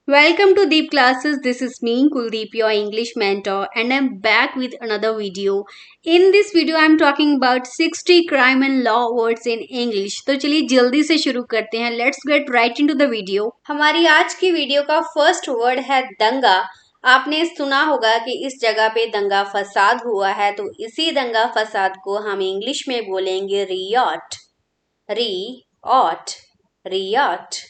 Welcome to Deep Classes. This is me, Kuldeep, your English mentor, and I'm back with another video. In this video, I'm talking about 60 crime and law words in English. तो चलिए जल्दी से शुरू करते हैं. Let's get right into the video. हमारी आज की वीडियो का फर्स्ट वर्ड है दंगा. आपने सुना होगा कि इस जगह पे दंगा फसाद हुआ है, तो इसी दंगा फसाद को हम इंग्लिश में बोलेंगे रियॉट. रियॉट. रियॉट.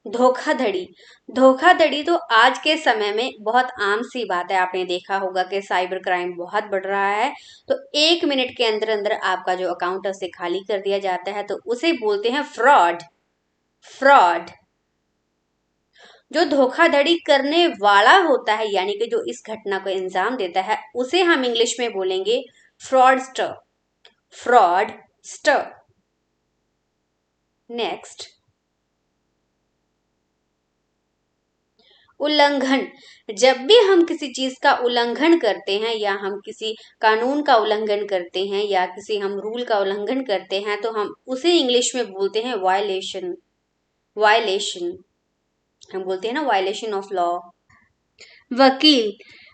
धोखाधड़ी. धोखाधड़ी तो आज के समय में बहुत आम सी बात है. आपने देखा होगा कि साइबर क्राइम बहुत बढ़ रहा है. तो 1 मिनट के अंदर अंदर आपका जो अकाउंट है उसे खाली कर दिया जाता है, तो उसे बोलते हैं फ्रॉड. फ्रॉड. जो धोखाधड़ी करने वाला होता है, यानी कि जो इस घटना को अंजाम देता है, उसे हम इंग्लिश में बोलेंगे फ्रॉडस्टर. फ्रॉडस्टर. नेक्स्ट, उल्लंघन. जब भी हम किसी चीज का उल्लंघन करते हैं या हम किसी कानून का उल्लंघन करते हैं या किसी हम रूल का उल्लंघन करते हैं, तो हम उसे इंग्लिश में बोलते हैं वायलेशन. वायलेशन. हम बोलते हैं ना वायलेशन ऑफ लॉ. वकील.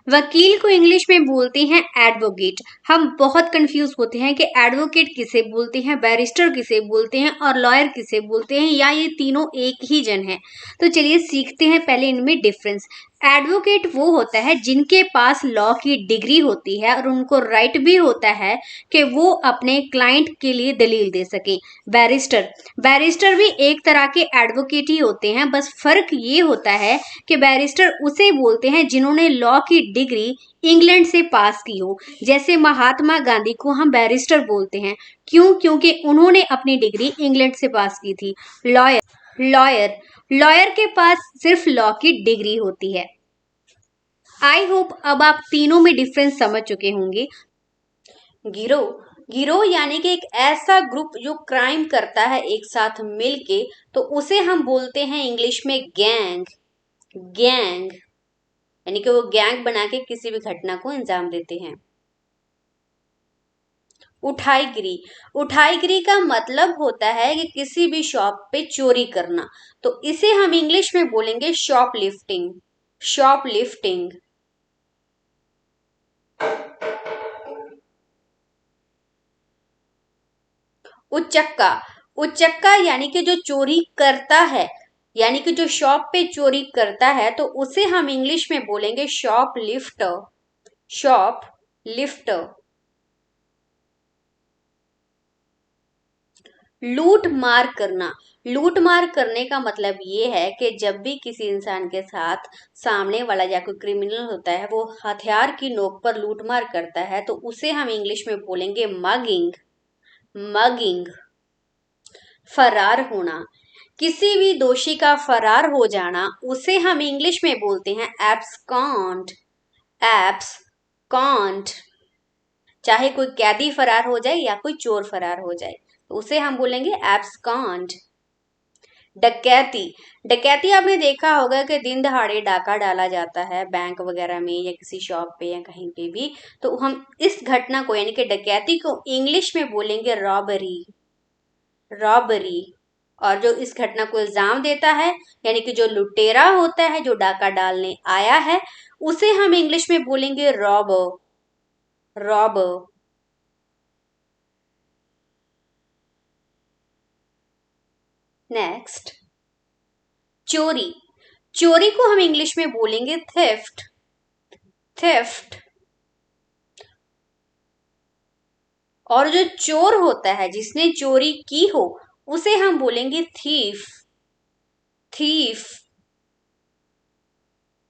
वकील को इंग्लिश में बोलते हैं एडवोकेट. हम बहुत कंफ्यूज होते हैं कि एडवोकेट किसे बोलते हैं, बैरिस्टर किसे बोलते हैं और लॉयर किसे बोलते हैं, या ये तीनों एक ही जन है. तो चलिए सीखते हैं पहले इनमें डिफरेंस. एडवोकेट वो होता है जिनके पास लॉ की डिग्री होती है और उनको राइट भी होता है कि वो अपने क्लाइंट के लिए दलील दे सके. बैरिस्टर. बैरिस्टर भी एक तरह के एडवोकेट ही होते हैं, बस फर्क ये होता है कि बैरिस्टर उसे बोलते हैं जिन्होंने लॉ की डिग्री इंग्लैंड से पास की हो. जैसे महात्मा गांधी को हम बैरिस्टर बोलते हैं. क्यों? क्योंकि उन्होंने अपनी डिग्री इंग्लैंड से पास की थी. लॉयर. लॉयर. लॉयर के पास सिर्फ लॉ की डिग्री होती है. आई होप अब आप तीनों में डिफरेंस समझ चुके होंगे. गिरोह. गिरोह यानी कि एक ऐसा ग्रुप जो क्राइम करता है एक साथ मिलके, तो उसे हम बोलते हैं इंग्लिश में गैंग. गैंग. यानी कि वो गैंग बना के किसी भी घटना को अंजाम देते हैं. उठाईगिरी. उठाईगिरी का मतलब होता है कि किसी भी शॉप पे चोरी करना, तो इसे हम इंग्लिश में बोलेंगे शॉप लिफ्टिंग. Shoplifting. उचक्का. उचक्का यानी कि जो चोरी करता है, यानी कि जो शॉप पे चोरी करता है, तो उसे हम इंग्लिश में बोलेंगे शॉप लिफ्टर. Shop lifter. लूट मार करना. लूट मार करने का मतलब ये है कि जब भी किसी इंसान के साथ सामने वाला या कोई क्रिमिनल होता है वो हथियार की नोक पर लूट मार करता है, तो उसे हम इंग्लिश में बोलेंगे मगिंग. मगिंग. फरार होना. किसी भी दोषी का फरार हो जाना, उसे हम इंग्लिश में बोलते हैं एब्सकॉन्ड. एब्सकॉन्ड. चाहे कोई कैदी फरार हो जाए या कोई चोर फरार हो जाए, तो उसे हम बोलेंगे एब्सकॉन्ड. डकैती. डकैती आपने देखा होगा कि दिन दहाड़े डाका डाला जाता है बैंक वगैरह में या किसी शॉप पे या कहीं पे भी, तो हम इस घटना को यानी कि डकैती को इंग्लिश में बोलेंगे रॉबरी. रॉबरी. और जो इस घटना को इल्जाम देता है, यानी कि जो लुटेरा होता है जो डाका डालने आया है, उसे हम इंग्लिश में बोलेंगे रॉबर. रॉबर. नेक्स्ट, चोरी. चोरी को हम इंग्लिश में बोलेंगे थेफ्ट. थेफ्ट. और जो चोर होता है जिसने चोरी की हो, उसे हम बोलेंगे थीफ. थीफ.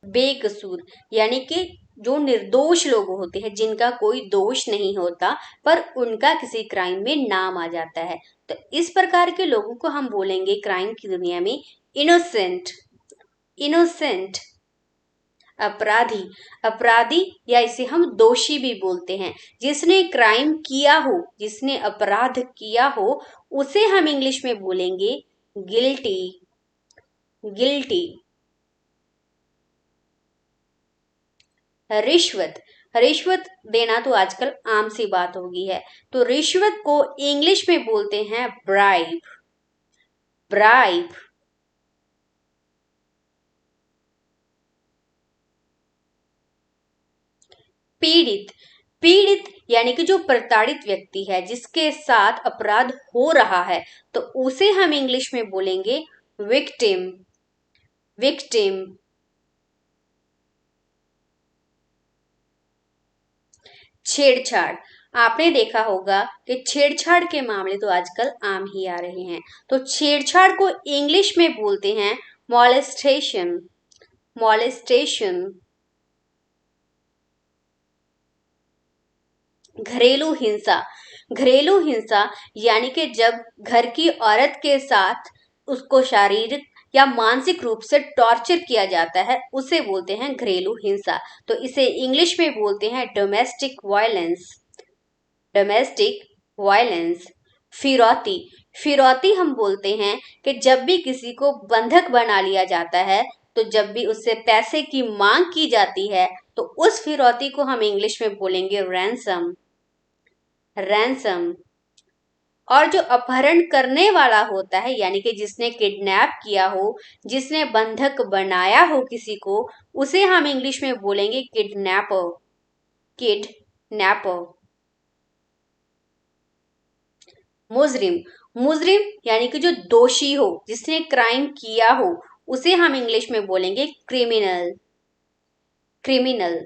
बेकसूर यानी कि जो निर्दोष लोग होते हैं जिनका कोई दोष नहीं होता पर उनका किसी क्राइम में नाम आ जाता है, तो इस प्रकार के लोगों को हम बोलेंगे क्राइम की दुनिया में इनोसेंट. इनोसेंट. अपराधी. अपराधी या इसे हम दोषी भी बोलते हैं. जिसने क्राइम किया हो, जिसने अपराध किया हो, उसे हम इंग्लिश में बोलेंगे गिल्टी. गिल्टी. रिश्वत. रिश्वत देना तो आजकल आम सी बात हो गई है, तो रिश्वत को इंग्लिश में बोलते हैं ब्राइब. ब्राइब. पीड़ित, पीड़ित यानी कि जो प्रताड़ित व्यक्ति है, जिसके साथ अपराध हो रहा है, तो उसे हम इंग्लिश में बोलेंगे विक्टिम, विक्टिम। छेड़छाड़, आपने देखा होगा कि छेड़छाड़ के मामले तो आजकल आम ही आ रहे हैं, तो छेड़छाड़ को इंग्लिश में बोलते हैं मॉलेस्टेशन, मॉलेस्टेशन। घरेलू हिंसा, घरेलू हिंसा यानी कि जब घर की औरत के साथ उसको शारीरिक या मानसिक रूप से टॉर्चर किया जाता है, उसे बोलते हैं घरेलू हिंसा। तो इसे इंग्लिश में बोलते हैं डोमेस्टिक वायलेंस, डोमेस्टिक वायलेंस। फिरौती, फिरौती हम बोलते हैं कि जब भी किसी को बंधक बना लिया जाता है, तो जब भी उससे पैसे की मांग की जाती है, तो उस फिरौती को हम इंग्लिश में बोलेंगे रैंसम, रैंसम। और जो अपहरण करने वाला होता है, यानी कि जिसने किडनैप किया हो, जिसने बंधक बनाया हो किसी को, उसे हम इंग्लिश में बोलेंगे किडनैपर, किडनैपर। मुजरिम, मुजरिम यानी कि जो दोषी हो, जिसने क्राइम किया हो, उसे हम इंग्लिश में बोलेंगे क्रिमिनल, क्रिमिनल।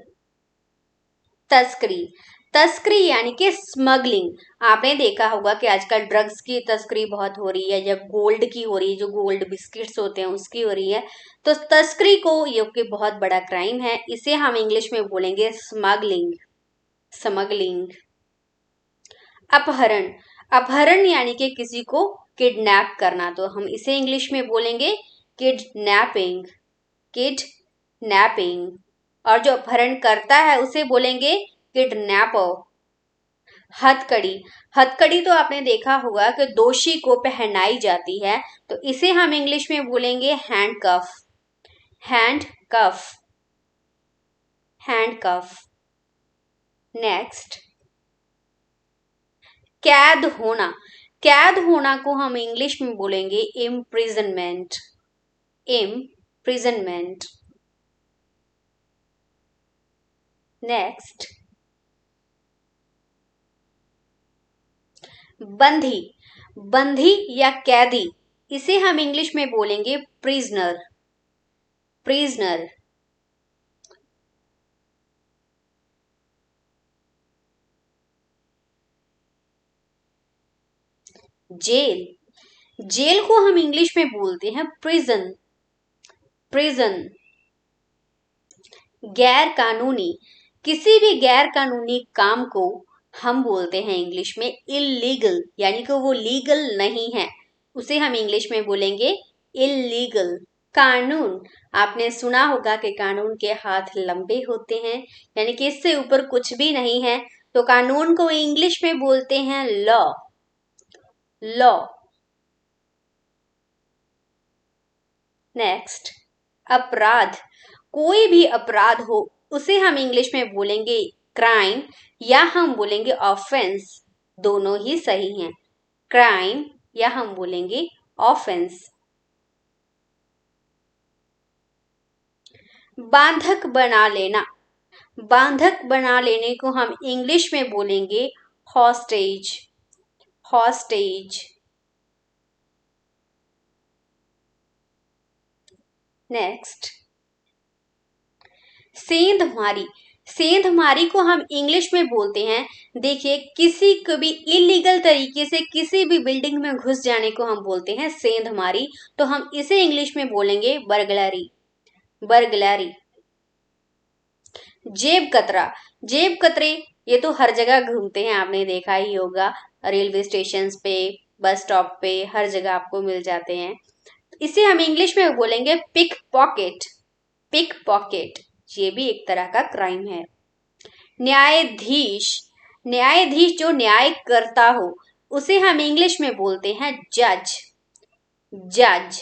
तस्करी, तस्करी यानी कि स्मगलिंग। आपने देखा होगा कि आजकल ड्रग्स की तस्करी बहुत हो रही है, या गोल्ड की हो रही है, जो गोल्ड बिस्किट्स होते हैं उसकी हो रही है। तो तस्करी को ये कि बहुत बड़ा क्राइम है, इसे हम इंग्लिश में बोलेंगे स्मगलिंग, स्मगलिंग। अपहरण, अपहरण यानी कि किसी को किडनैप करना, तो हम इसे इंग्लिश में बोलेंगे किडनैपिंग, किडनैपिंग। और जो अपहरण करता है उसे बोलेंगे किडनैपर। हथकड़ी, हथकड़ी तो आपने देखा होगा कि दोषी को पहनाई जाती है, तो इसे हम इंग्लिश में बोलेंगे हैंडकफ, हैंडकफ, हैंडकफ। नेक्स्ट, कैद होना, कैद होना को हम इंग्लिश में बोलेंगे इम्प्रिजनमेंट, इम्प्रिजनमेंट। नेक्स्ट, बंधी, बंधी या कैदी, इसे हम इंग्लिश में बोलेंगे प्रिजनर, प्रिजनर। जेल, जेल को हम इंग्लिश में बोलते हैं प्रिजन, प्रिजन। गैर कानूनी, किसी भी गैर कानूनी काम को हम बोलते हैं इंग्लिश में इलीगल, यानी कि वो लीगल नहीं है, उसे हम इंग्लिश में बोलेंगे इलीगल। कानून, आपने सुना होगा कि कानून के हाथ लंबे होते हैं, यानी कि इससे ऊपर कुछ भी नहीं है, तो कानून को इंग्लिश में बोलते हैं लॉ, लॉ। नेक्स्ट, अपराध, कोई भी अपराध हो उसे हम इंग्लिश में बोलेंगे क्राइम, या हम बोलेंगे ऑफेंस, दोनों ही सही हैं, क्राइम या हम बोलेंगे ऑफेंस। बांधक बना लेना, बांधक बना लेने को हम इंग्लिश में बोलेंगे हॉस्टेज, हॉस्टेज। नेक्स्ट, सेंधमारी, सेंधमारी को हम इंग्लिश में बोलते हैं, देखिए किसी को भी इलीगल तरीके से किसी भी बिल्डिंग में घुस जाने को हम बोलते हैं सेंधमारी, तो हम इसे इंग्लिश में बोलेंगे बर्गलरी, बर्गलरी। जेब कतरा, जेब कतरे ये तो हर जगह घूमते हैं, आपने देखा ही होगा, रेलवे स्टेशन पे, बस स्टॉप पे, हर जगह आपको मिल जाते हैं। इसे हम इंग्लिश में बोलेंगे पिक पॉकेट, पिक पॉकेट। ये भी एक तरह का क्राइम है। न्यायाधीश, न्यायाधीश जो न्याय करता हो, उसे हम इंग्लिश में बोलते हैं जज, जज।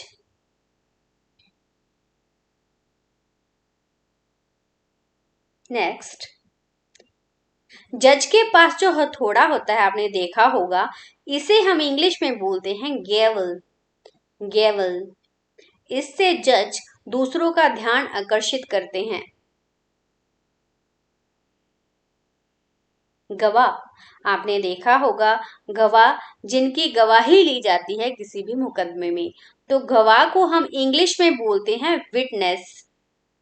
नेक्स्ट, जज के पास जो हथौड़ा होता है, आपने देखा होगा, इसे हम इंग्लिश में बोलते हैं गेवल, गेवल। इससे जज दूसरों का ध्यान आकर्षित करते हैं। गवाह। आपने देखा होगा गवाह जिनकी गवाही ली जाती है किसी भी मुकदमे में, तो गवाह को हम इंग्लिश में बोलते हैं विटनेस।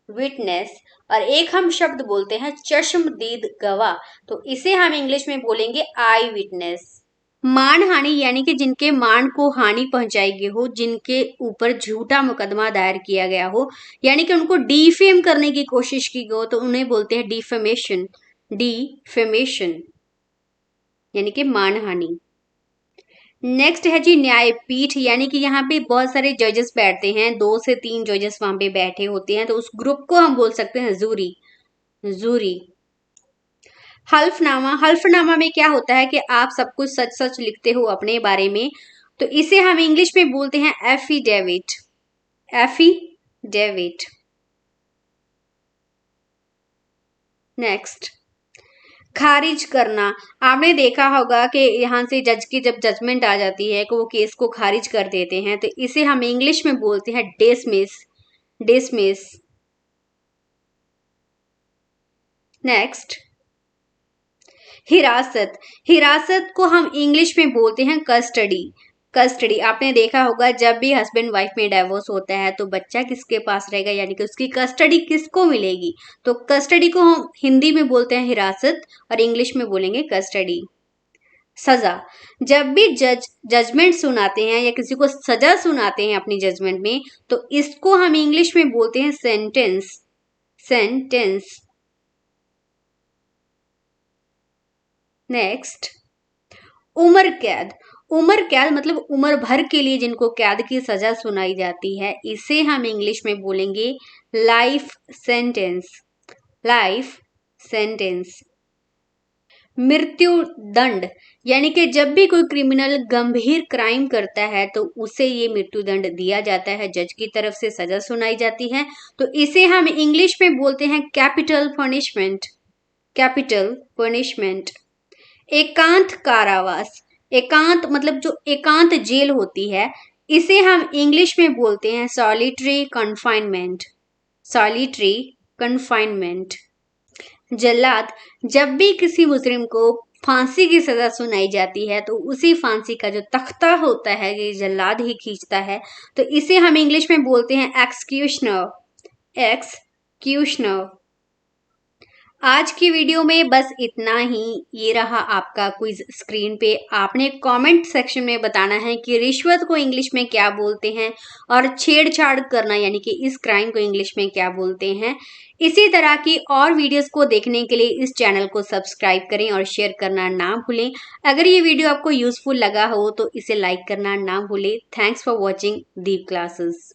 विटनेस। और एक हम शब्द बोलते हैं चश्मदीद गवाह, तो इसे हम इंग्लिश में बोलेंगे आई विटनेस। मानहानि यानी कि जिनके मान को हानि पहुंचाई गई हो, जिनके ऊपर झूठा मुकदमा दायर किया गया हो, यानी कि उनको डिफेम करने की कोशिश की गई हो, तो उन्हें बोलते हैं डिफेमेशन। डिफेमेशन यानी कि मानहानि। नेक्स्ट है जी न्यायपीठ, यानी कि यहाँ पे बहुत सारे जजेस बैठते हैं, 2 से 3 जजेस वहां पे बैठे होते हैं, तो उस ग्रुप को हम बोल सकते हैं जूरी। जूरी। हल्फनामा। हल्फनामा में क्या होता है कि आप सब कुछ सच सच लिखते हो अपने बारे में, तो इसे हम इंग्लिश में बोलते हैं एफिडेविट। एफिडेविट। नेक्स्ट, खारिज करना। आपने देखा होगा कि यहाँ से जज की जब जजमेंट आ जाती है कि वो केस को खारिज कर देते हैं, तो इसे हम इंग्लिश में बोलते हैं डिसमिस। डिसमिस। नेक्स्ट, हिरासत। हिरासत को हम इंग्लिश में बोलते हैं कस्टडी। कस्टडी। आपने देखा होगा जब भी हस्बैंड वाइफ में डाइवोर्स होता है तो बच्चा किसके पास रहेगा, यानी कि उसकी कस्टडी किसको मिलेगी, तो कस्टडी को हम हिंदी में बोलते हैं हिरासत और इंग्लिश में बोलेंगे कस्टडी। सजा। जब भी जजमेंट सुनाते हैं या किसी को सजा सुनाते हैं अपनी जजमेंट में, तो इसको हम इंग्लिश में बोलते हैं सेंटेंस। सेंटेंस। नेक्स्ट, उम्र कैद। उम्र कैद मतलब उम्र भर के लिए जिनको कैद की सजा सुनाई जाती है, इसे हम इंग्लिश में बोलेंगे लाइफ सेंटेंस। Life sentence. मृत्यु दंड, यानी कि जब भी कोई क्रिमिनल गंभीर क्राइम करता है तो उसे ये मृत्यु दंड दिया जाता है, जज की तरफ से सजा सुनाई जाती है, तो इसे हम इंग्लिश में बोलते हैं कैपिटल पनिशमेंट। Capital punishment. एकांत कारावास। एकांत मतलब जो एकांत जेल होती है, इसे हम इंग्लिश में बोलते हैं सॉलिटरी कन्फाइनमेंट। Solitary confinement. जल्लाद। जब भी किसी मुजरिम को फांसी की सजा सुनाई जाती है तो उसी फांसी का जो तख्ता होता है ये जल्लाद ही खींचता है, तो इसे हम इंग्लिश में बोलते हैं एक्सक्यूशनर। एक्सक्यूशनर। आज की वीडियो में बस इतना ही। ये रहा आपका क्विज स्क्रीन पे। आपने कमेंट सेक्शन में बताना है कि रिश्वत को इंग्लिश में क्या बोलते हैं और छेड़छाड़ करना यानी कि इस क्राइम को इंग्लिश में क्या बोलते हैं। इसी तरह की और वीडियोस को देखने के लिए इस चैनल को सब्सक्राइब करें और शेयर करना ना भूलें। अगर ये वीडियो आपको यूजफुल लगा हो तो इसे लाइक करना ना भूलें। Thanks for watching Deep classes.